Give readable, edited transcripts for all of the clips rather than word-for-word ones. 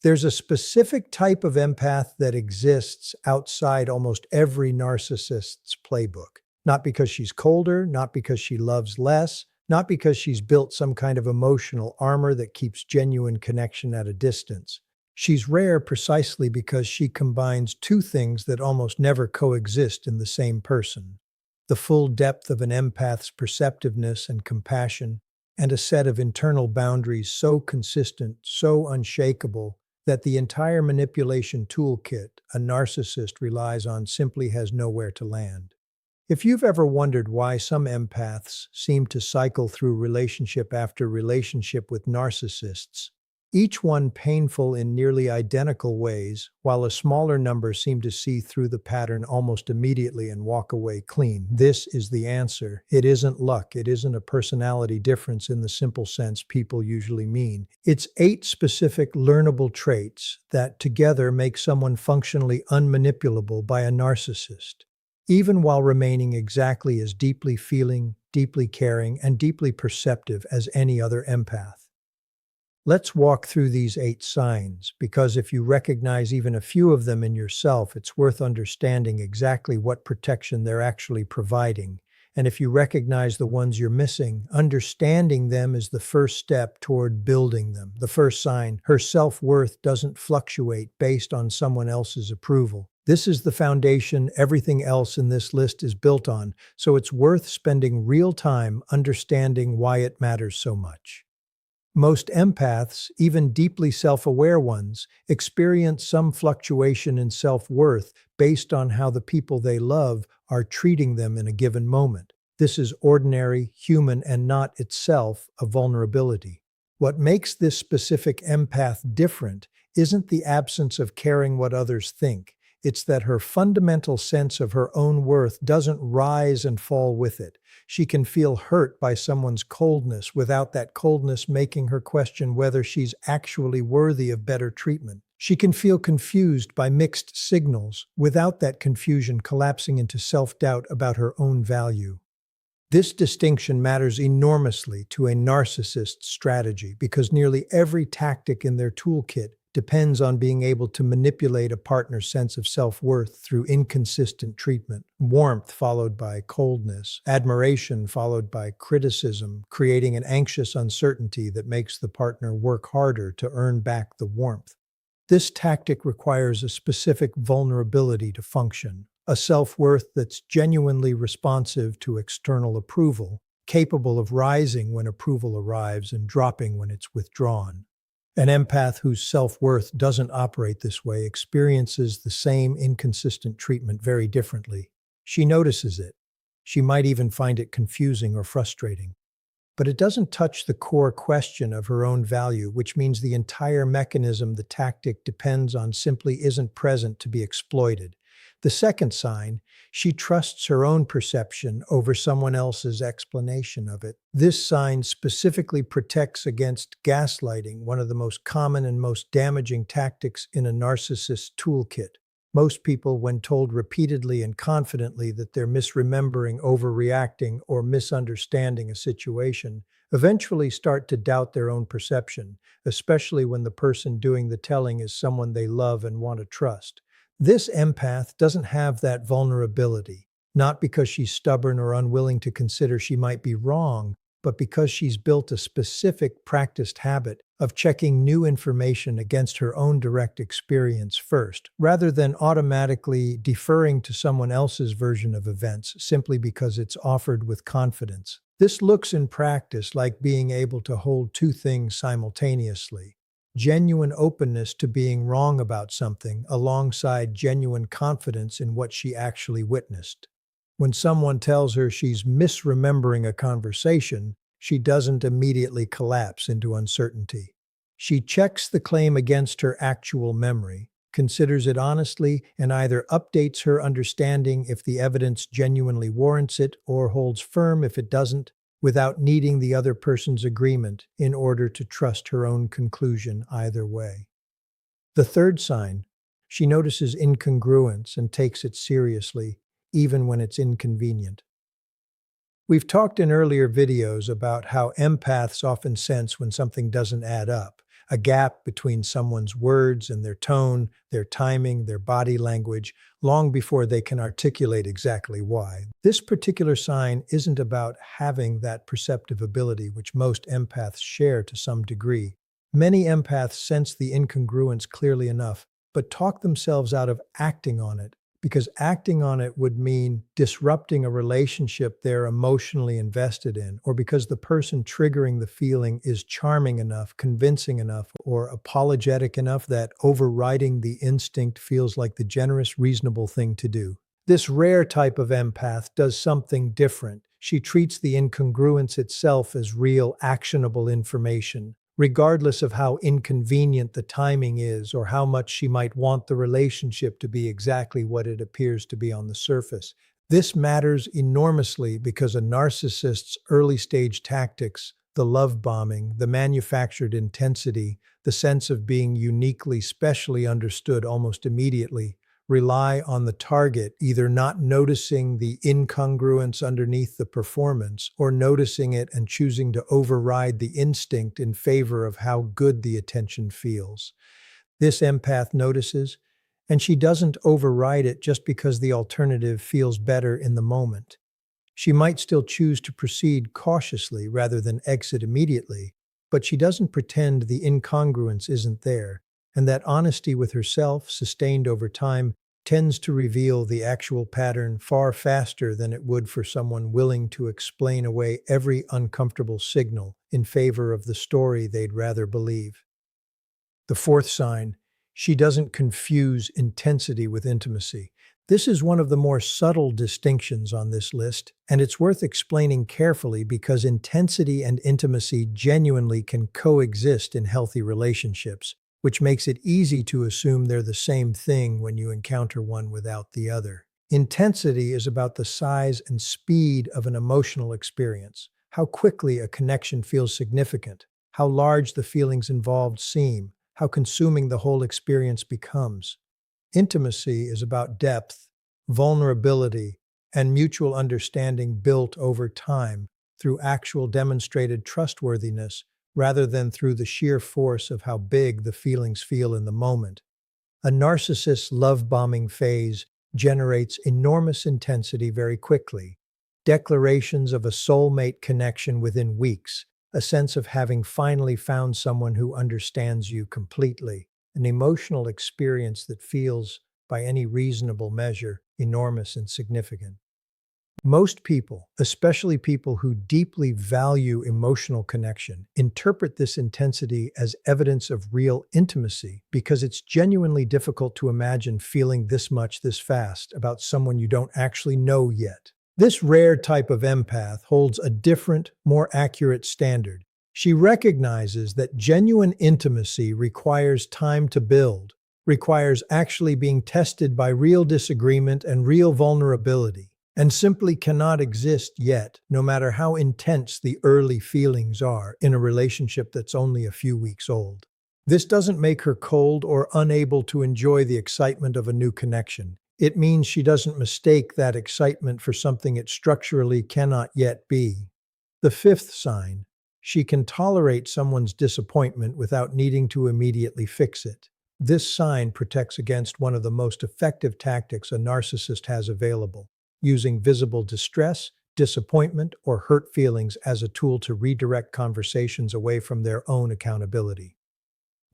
There's a specific type of empath that exists outside almost every narcissist's playbook. Not because she's colder, not because she loves less, not because she's built some kind of emotional armor that keeps genuine connection at a distance. She's rare precisely because she combines two things that almost never coexist in the same person: the full depth of an empath's perceptiveness and compassion, and a set of internal boundaries so consistent, so unshakable, that the entire manipulation toolkit a narcissist relies on simply has nowhere to land. If you've ever wondered why some empaths seem to cycle through relationship after relationship with narcissists, each one painful in nearly identical ways, while a smaller number seem to see through the pattern almost immediately and walk away clean, this is the answer. It isn't luck. It isn't a personality difference in the simple sense people usually mean. It's 8 specific learnable traits that together make someone functionally unmanipulable by a narcissist, even while remaining exactly as deeply feeling, deeply caring, and deeply perceptive as any other empath. Let's walk through these 8 signs, because if you recognize even a few of them in yourself, it's worth understanding exactly what protection they're actually providing. And if you recognize the ones you're missing, understanding them is the first step toward building them. The first sign: her self-worth doesn't fluctuate based on someone else's approval. This is the foundation everything else in this list is built on, so it's worth spending real time understanding why it matters so much. Most empaths, even deeply self-aware ones, experience some fluctuation in self-worth based on how the people they love are treating them in a given moment. This is ordinary, human, and not itself a vulnerability. What makes this specific empath different isn't the absence of caring what others think. It's that her fundamental sense of her own worth doesn't rise and fall with it. She can feel hurt by someone's coldness without that coldness making her question whether she's actually worthy of better treatment. She can feel confused by mixed signals without that confusion collapsing into self-doubt about her own value. This distinction matters enormously to a narcissist's strategy because nearly every tactic in their toolkit depends on being able to manipulate a partner's sense of self-worth through inconsistent treatment. Warmth followed by coldness, admiration followed by criticism, creating an anxious uncertainty that makes the partner work harder to earn back the warmth. This tactic requires a specific vulnerability to function, a self-worth that's genuinely responsive to external approval, capable of rising when approval arrives and dropping when it's withdrawn. An empath whose self-worth doesn't operate this way experiences the same inconsistent treatment very differently. She notices it. She might even find it confusing or frustrating. But it doesn't touch the core question of her own value, which means the entire mechanism the tactic depends on simply isn't present to be exploited. The second sign: she trusts her own perception over someone else's explanation of it. This sign specifically protects against gaslighting, one of the most common and most damaging tactics in a narcissist's toolkit. Most people, when told repeatedly and confidently that they're misremembering, overreacting, or misunderstanding a situation, eventually start to doubt their own perception, especially when the person doing the telling is someone they love and want to trust. This empath doesn't have that vulnerability, not because she's stubborn or unwilling to consider she might be wrong, but because she's built a specific practiced habit of checking new information against her own direct experience first, rather than automatically deferring to someone else's version of events simply because it's offered with confidence. This looks in practice like being able to hold two things simultaneously: genuine openness to being wrong about something alongside genuine confidence in what she actually witnessed. When someone tells her she's misremembering a conversation, she doesn't immediately collapse into uncertainty. She checks the claim against her actual memory, considers it honestly, and either updates her understanding if the evidence genuinely warrants it or holds firm if it doesn't, without needing the other person's agreement in order to trust her own conclusion either way. The third sign: she notices incongruence and takes it seriously, even when it's inconvenient. We've talked in earlier videos about how empaths often sense when something doesn't add up, a gap between someone's words and their tone, their timing, their body language, long before they can articulate exactly why. This particular sign isn't about having that perceptive ability, which most empaths share to some degree. Many empaths sense the incongruence clearly enough, but talk themselves out of acting on it, because acting on it would mean disrupting a relationship they're emotionally invested in, or because the person triggering the feeling is charming enough, convincing enough, or apologetic enough that overriding the instinct feels like the generous, reasonable thing to do. This rare type of empath does something different. She treats the incongruence itself as real, actionable information, regardless of how inconvenient the timing is or how much she might want the relationship to be exactly what it appears to be on the surface. This matters enormously because a narcissist's early-stage tactics, the love bombing, the manufactured intensity, the sense of being uniquely, specially understood almost immediately, rely on the target either not noticing the incongruence underneath the performance or noticing it and choosing to override the instinct in favor of how good the attention feels. This empath notices, and she doesn't override it just because the alternative feels better in the moment. She might still choose to proceed cautiously rather than exit immediately, but she doesn't pretend the incongruence isn't there, and that honesty with herself, sustained over time, tends to reveal the actual pattern far faster than it would for someone willing to explain away every uncomfortable signal in favor of the story they'd rather believe. The fourth sign, she doesn't confuse intensity with intimacy. This is one of the more subtle distinctions on this list, and it's worth explaining carefully because intensity and intimacy genuinely can coexist in healthy relationships, which makes it easy to assume they're the same thing when you encounter one without the other. Intensity is about the size and speed of an emotional experience, how quickly a connection feels significant, how large the feelings involved seem, how consuming the whole experience becomes. Intimacy is about depth, vulnerability, and mutual understanding built over time through actual demonstrated trustworthiness rather than through the sheer force of how big the feelings feel in the moment. A narcissist's love-bombing phase generates enormous intensity very quickly. Declarations of a soulmate connection within weeks, a sense of having finally found someone who understands you completely, an emotional experience that feels, by any reasonable measure, enormous and significant. Most people, especially people who deeply value emotional connection, interpret this intensity as evidence of real intimacy because it's genuinely difficult to imagine feeling this much this fast about someone you don't actually know yet. This rare type of empath holds a different, more accurate standard. She recognizes that genuine intimacy requires time to build, requires actually being tested by real disagreement and real vulnerability, and simply cannot exist yet, no matter how intense the early feelings are in a relationship that's only a few weeks old. This doesn't make her cold or unable to enjoy the excitement of a new connection. It means she doesn't mistake that excitement for something it structurally cannot yet be. The fifth sign, she can tolerate someone's disappointment without needing to immediately fix it. This sign protects against one of the most effective tactics a narcissist has available, using visible distress, disappointment, or hurt feelings as a tool to redirect conversations away from their own accountability.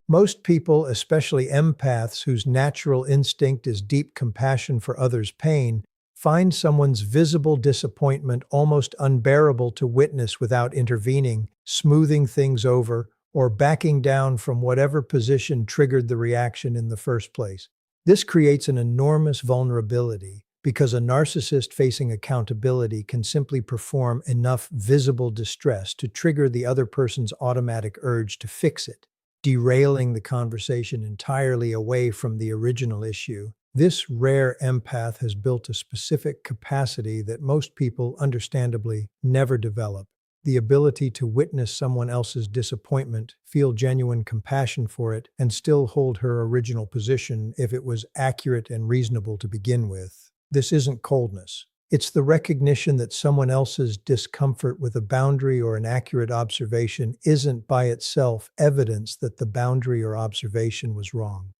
Most people, especially empaths whose natural instinct is deep compassion for others' pain, find someone's visible disappointment almost unbearable to witness without intervening, smoothing things over, or backing down from whatever position triggered the reaction in the first place. This creates an enormous vulnerability because a narcissist facing accountability can simply perform enough visible distress to trigger the other person's automatic urge to fix it, derailing the conversation entirely away from the original issue. This rare empath has built a specific capacity that most people, understandably, never develop: the ability to witness someone else's disappointment, feel genuine compassion for it, and still hold her original position if it was accurate and reasonable to begin with. This isn't coldness. It's the recognition that someone else's discomfort with a boundary or an accurate observation isn't by itself evidence that the boundary or observation was wrong.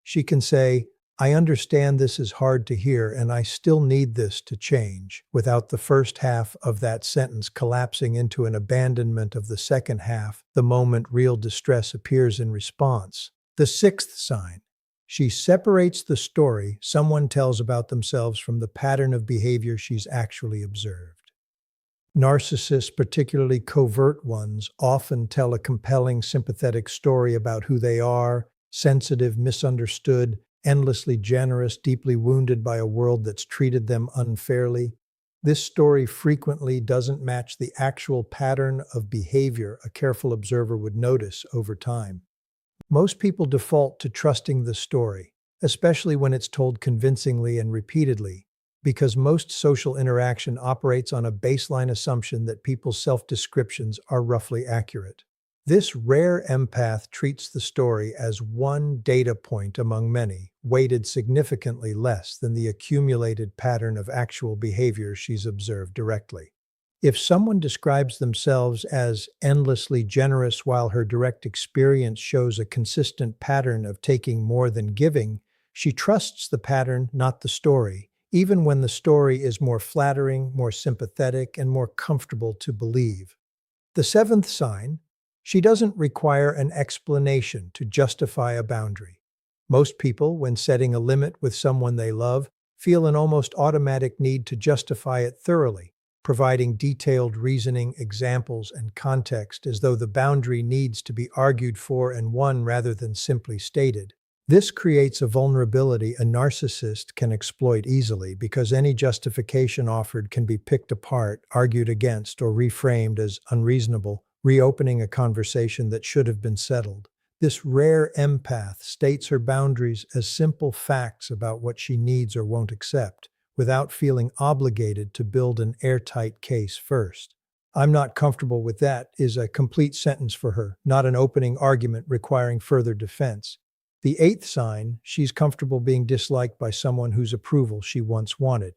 She can say, I understand this is hard to hear and I still need this to change, without the first half of that sentence collapsing into an abandonment of the second half the moment real distress appears in response. The sixth sign. She separates the story someone tells about themselves from the pattern of behavior she's actually observed. Narcissists, particularly covert ones, often tell a compelling, sympathetic story about who they are: sensitive, misunderstood, endlessly generous, deeply wounded by a world that's treated them unfairly. This story frequently doesn't match the actual pattern of behavior a careful observer would notice over time. Most people default to trusting the story, especially when it's told convincingly and repeatedly, because most social interaction operates on a baseline assumption that people's self-descriptions are roughly accurate. This rare empath treats the story as one data point among many, weighted significantly less than the accumulated pattern of actual behavior she's observed directly. If someone describes themselves as endlessly generous while her direct experience shows a consistent pattern of taking more than giving, she trusts the pattern, not the story, even when the story is more flattering, more sympathetic, and more comfortable to believe. The seventh sign. She doesn't require an explanation to justify a boundary. Most people, when setting a limit with someone they love, feel an almost automatic need to justify it thoroughly, providing detailed reasoning, examples, and context as though the boundary needs to be argued for and won rather than simply stated. This creates a vulnerability a narcissist can exploit easily because any justification offered can be picked apart, argued against, or reframed as unreasonable, reopening a conversation that should have been settled. This rare empath states her boundaries as simple facts about what she needs or won't accept, without feeling obligated to build an airtight case first. "I'm not comfortable with that" is a complete sentence for her, not an opening argument requiring further defense. The eighth sign. She's comfortable being disliked by someone whose approval she once wanted.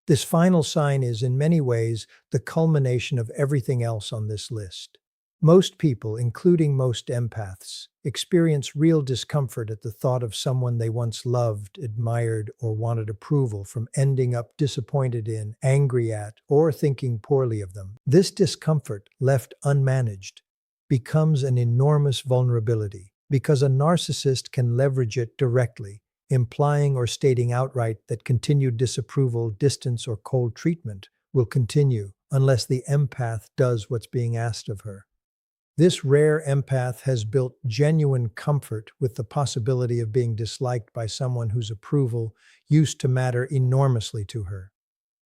This final sign is, in many ways, the culmination of everything else on this list. Most people, including most empaths, experience real discomfort at the thought of someone they once loved, admired, or wanted approval from ending up disappointed in, angry at, or thinking poorly of them. This discomfort, left unmanaged, becomes an enormous vulnerability because a narcissist can leverage it directly, implying or stating outright that continued disapproval, distance, or cold treatment will continue unless the empath does what's being asked of her. This rare empath has built genuine comfort with the possibility of being disliked by someone whose approval used to matter enormously to her,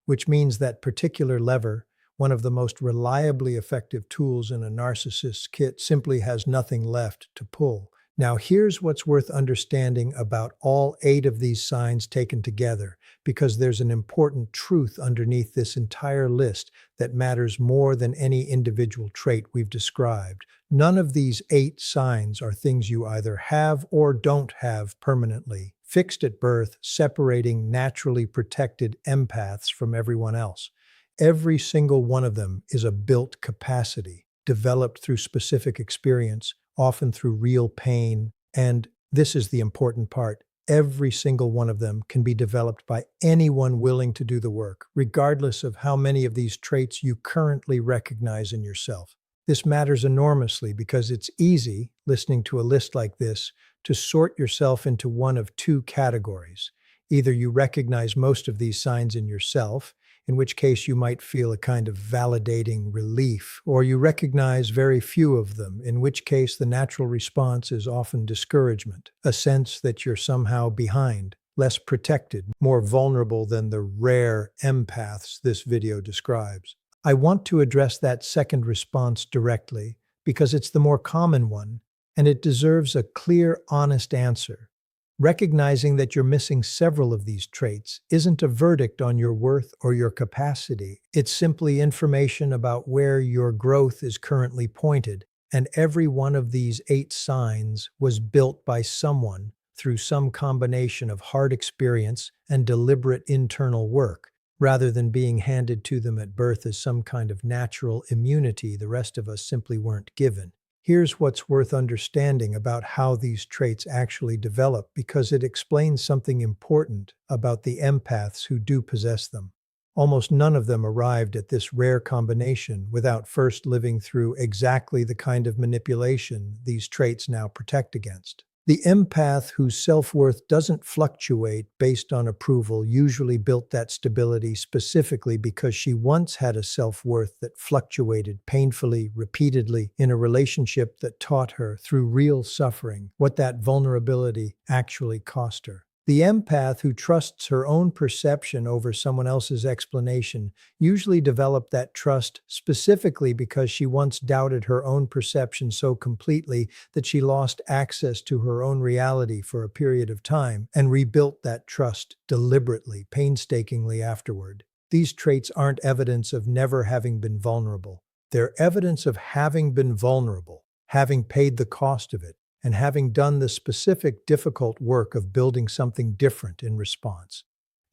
which means that particular lever, one of the most reliably effective tools in a narcissist's kit, simply has nothing left to pull. Now, here's what's worth understanding about all 8 of these signs taken together, because there's an important truth underneath this entire list that matters more than any individual trait we've described. None of these 8 signs are things you either have or don't have permanently, fixed at birth, separating naturally protected empaths from everyone else. Every single one of them is a built capacity, developed through specific experience, often through real pain, and this is the important part. Every single one of them can be developed by anyone willing to do the work, regardless of how many of these traits you currently recognize in yourself. This matters enormously because it's easy, listening to a list like this, to sort yourself into one of 2 categories. Either you recognize most of these signs in yourself, in which case you might feel a kind of validating relief, or you recognize very few of them, in which case the natural response is often discouragement, a sense that you're somehow behind, less protected, more vulnerable than the rare empaths this video describes. I want to address that second response directly because it's the more common one, and it deserves a clear, honest answer. Recognizing that you're missing several of these traits isn't a verdict on your worth or your capacity. It's simply information about where your growth is currently pointed, and every one of these 8 signs was built by someone through some combination of hard experience and deliberate internal work. rather than being handed to them at birth as some kind of natural immunity the rest of us simply weren't given. Here's what's worth understanding about how these traits actually develop because it explains something important about the empaths who do possess them. Almost none of them arrived at this rare combination without first living through exactly the kind of manipulation these traits now protect against. The empath whose self-worth doesn't fluctuate based on approval usually built that stability specifically because she once had a self-worth that fluctuated painfully, repeatedly, in a relationship that taught her, through real suffering, what that vulnerability actually cost her. The empath who trusts her own perception over someone else's explanation usually developed that trust specifically because she once doubted her own perception so completely that she lost access to her own reality for a period of time and rebuilt that trust deliberately, painstakingly afterward. These traits aren't evidence of never having been vulnerable. They're evidence of having been vulnerable, having paid the cost of it, and having done the specific difficult work of building something different in response.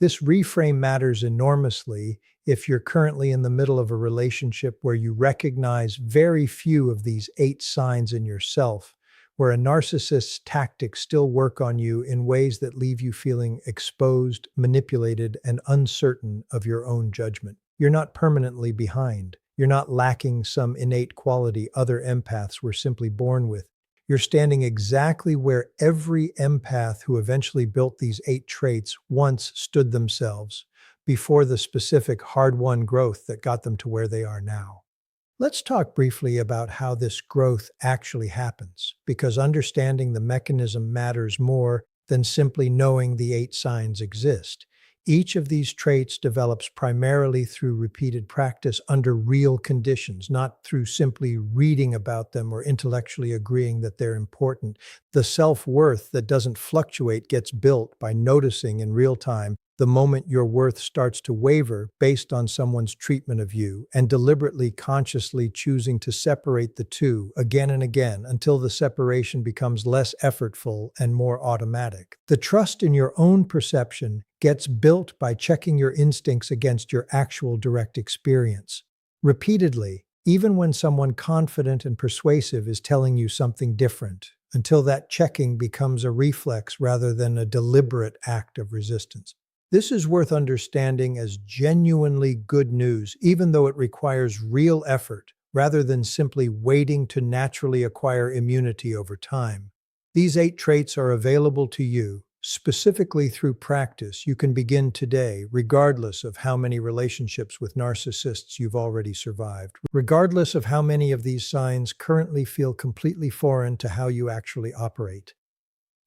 This reframe matters enormously if you're currently in the middle of a relationship where you recognize very few of these 8 signs in yourself, where a narcissist's tactics still work on you in ways that leave you feeling exposed, manipulated, and uncertain of your own judgment. You're not permanently behind. You're not lacking some innate quality other empaths were simply born with. You're standing exactly where every empath who eventually built these 8 traits once stood themselves, before the specific hard-won growth that got them to where they are now. Let's talk briefly about how this growth actually happens, because understanding the mechanism matters more than simply knowing the 8 signs exist. Each of these traits develops primarily through repeated practice under real conditions, not through simply reading about them or intellectually agreeing that they're important. The self-worth that doesn't fluctuate gets built by noticing in real time the moment your worth starts to waver based on someone's treatment of you, and deliberately, consciously choosing to separate the two again and again until the separation becomes less effortful and more automatic. The trust in your own perception gets built by checking your instincts against your actual direct experience. Repeatedly, even when someone confident and persuasive is telling you something different, until that checking becomes a reflex rather than a deliberate act of resistance. This is worth understanding as genuinely good news, even though it requires real effort, rather than simply waiting to naturally acquire immunity over time. These 8 traits are available to you, specifically through practice. You can begin today, regardless of how many relationships with narcissists you've already survived, regardless of how many of these signs currently feel completely foreign to how you actually operate.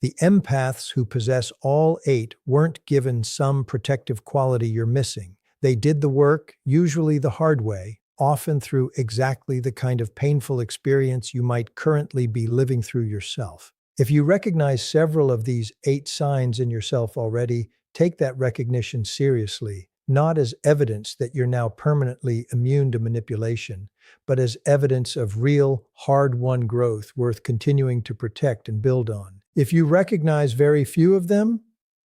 The empaths who possess all 8 weren't given some protective quality you're missing. They did the work, usually the hard way, often through exactly the kind of painful experience you might currently be living through yourself. If you recognize several of these 8 signs in yourself already, take that recognition seriously, not as evidence that you're now permanently immune to manipulation, but as evidence of real, hard-won growth worth continuing to protect and build on. If you recognize very few of them,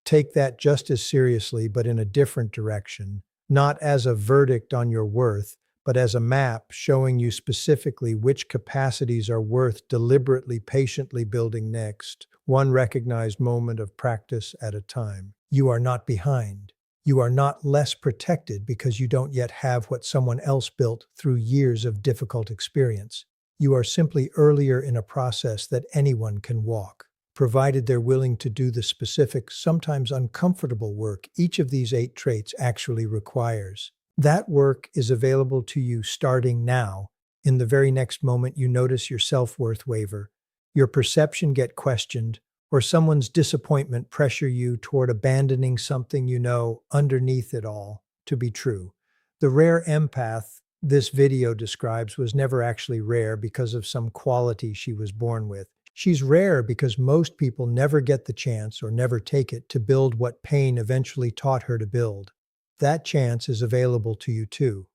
take that just as seriously, but in a different direction, not as a verdict on your worth, but as a map showing you specifically which capacities are worth deliberately, patiently building next, one recognized moment of practice at a time. You are not behind. You are not less protected because you don't yet have what someone else built through years of difficult experience. You are simply earlier in a process that anyone can walk, provided they're willing to do the specific, sometimes uncomfortable work each of these 8 traits actually requires. That work is available to you starting now, in the very next moment you notice your self-worth waver, your perception get questioned, or someone's disappointment pressure you toward abandoning something you know underneath it all to be true. The rare empath this video describes was never actually rare because of some quality she was born with. She's rare because most people never get the chance or never take it to build what pain eventually taught her to build. That chance is available to you too.